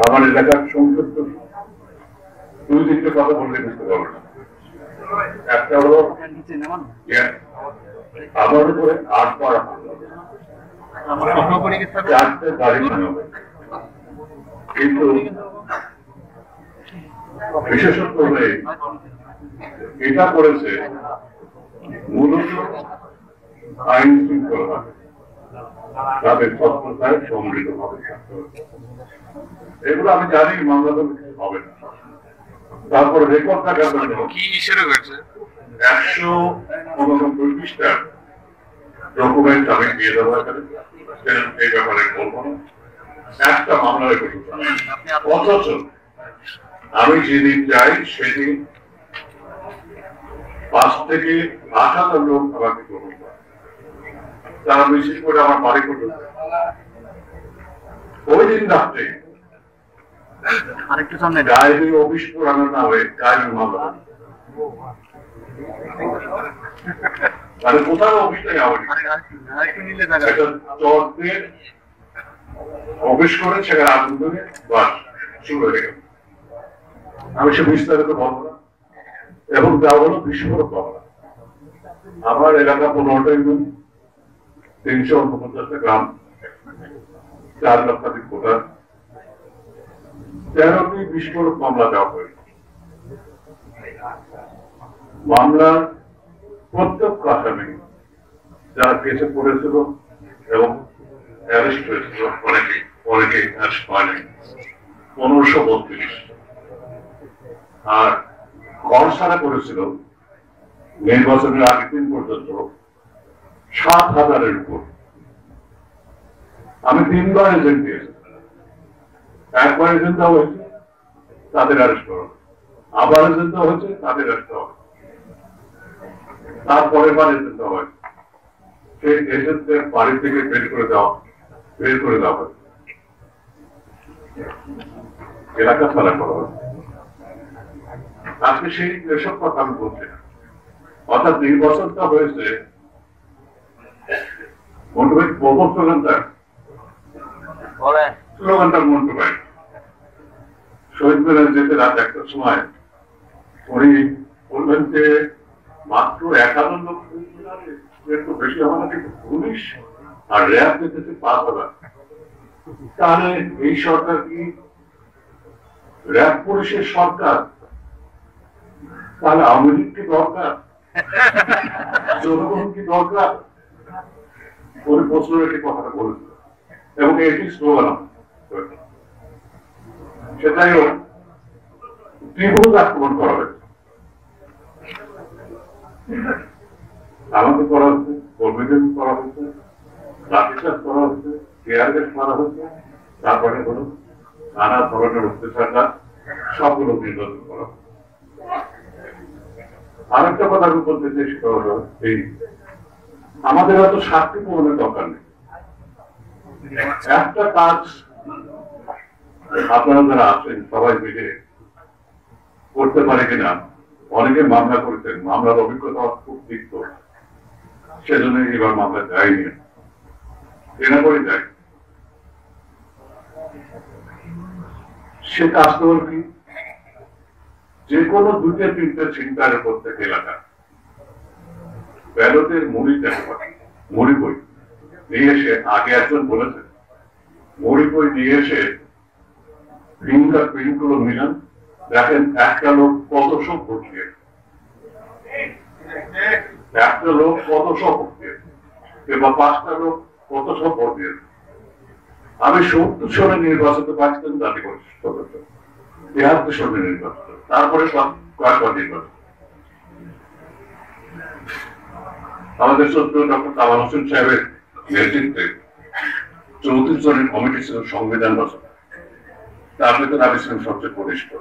আমার এলাকার সংক্ষিপ্ত দুই তিনটে কথা বললে বুঝতে পারবেন। একটা হলো আমার উপরে 8 বার চারটে গাড়ি হবে, কিন্তু বিশেষত হয়ে এটা করেছে মূলত আইন শৃঙ্খলা তাদের তৎপরতায় সম্মিলিত ভাবে। এগুলো আমি জানি মামলা তো হবে না। তারপর রেকর্ড থাকার জন্য কি হিসেবে হয়েছে 189টা ডকুমেন্ট আমি দিয়ে দেবো, এই ব্যাপারে বলবো না। একটা মামলা রেকর্ড, অথচ আমি যেদিন যাই সেদিন 5 থেকে 8,000 লোক আমাকে গ্রহণ করে, তারা বিশেষ করে আমার বাড়ি পর্যন্ত। ওই দিন রাত্রে গায়েবী অফিস পুরানো না হয়ে গায়েবী মামলা, কোথাও অফিসটা অফিস করে সেখানে আগুন ধরে বাস শুরু হয়ে গেল। আমি সে বিস্তারিত বলবো না। এবং যা হলো বিস্ফোরক মামলা। আমার এলাকা 15টা ইউনিয়ন, 349টা গ্রাম, 4 লক্ষাধিক ভোটার, 13টি বিস্ফোরক মামলা দেওয়া হয়েছে। মামলার প্রত্যেক আসামি যারা কেসে পড়েছিল এবং অ্যারেস্ট হয়েছিল, অনেকে অ্যারেস্ট হয়নি, 1532। আর খরসারা করেছিল নির্বাচনের আগের দিন পর্যন্ত 7,000-এর উপর। আমি 3বার এজেন্ট দিয়েছি। একবার এজেন্ট দেওয়া হয়েছে, তাদের অ্যারেস্ট করা, আবার এজেন্ট দেওয়া হয়েছে, তাদের অ্যারেস্ট করা, তারপরের বার এজেন্ট দেওয়া হয়েছে, সেই এজেন্টদের বাড়ি থেকে বের করে দেওয়া হয়, এলাকা ছাড়া করা হয়। আজকে সেই এসব কথা আমি বলছি না। অর্থাৎ নির্বাচনটা হয়েছে মন্টু ভাই স্লোগানটা মন্টু ভাই শহীদ মিনারে যেতে রাত 1টার সময় উনি বললেন যে মাত্র 51 লোক, একটু বেশি হবে নাকি, পুলিশ আর র্যাব যেতেছে 5,000। তাহলে এই সরকার কি র্যাব পুলিশের সরকার? তাহলে আওয়ামী লীগ কি দরকার? জনগণ কি দরকার? ওই প্রশ্ন একটি কথাটা বলেছিল এবং এটি স্লোগান। সেটাই হোক, তীব্র আক্রমণ করা হয়েছে, আমাকে করা হচ্ছে, কর্মীদের করা হচ্ছে, লাঠিচার্জ করা হচ্ছে, টিয়ার গ্যাস মারা হচ্ছে, তারপরে হলো নানা ধরনের অত্যাচার, সবগুলো নির্বাচন করা হচ্ছে। আরেকটা কথা আমি বলতে চাই, সেটা হলো এই আমাদের এত সাক্ষী প্রমাণের দরকার নেই। একটা কাজ আপনারা যারা আছেন সবাই মিলে করতে পারে কিনা। অনেকে মামলা করেছেন, মামলার অভিজ্ঞতা খুব তিক্ত, সেজন্য এবার মামলা যায়নি, এনা করে যায়। সে কাজটা হল কি, যে কোনো 2-3টে ছিনতাইয়ের প্রত্যেক এলাকা ব্যালটের মুড়ি দেখতে পারে, মুড়ি বই নিয়ে এসে, আগে একজন বলেছেন মুড়ি বই নিয়ে এসে ফিঙ্গার প্রিন্ট গুলো মিলান, দেখেন একটা লোক কতশো ভোট দিয়েছে, একটা লোক কতশো ভোট দিয়েছে, কিংবা 5টা লোক কতশো ভোট দিয়েছে। আমি 70 সনে নির্বাচিত পাকিস্তান জাতি পরিষদ সদস্য, 73 সনে নির্বাচিত, তারপরে কয়েকবার নির্বাচিত। আমাদের শ্রদ্ধেয় ডক্টর কামাল হোসেন সাহেবের নেতৃত্বে 34 জনের কমিটি ছিল সংবিধান রচনা, তার ভেতরে আমি ছিলাম সবচেয়ে কনিষ্ঠ।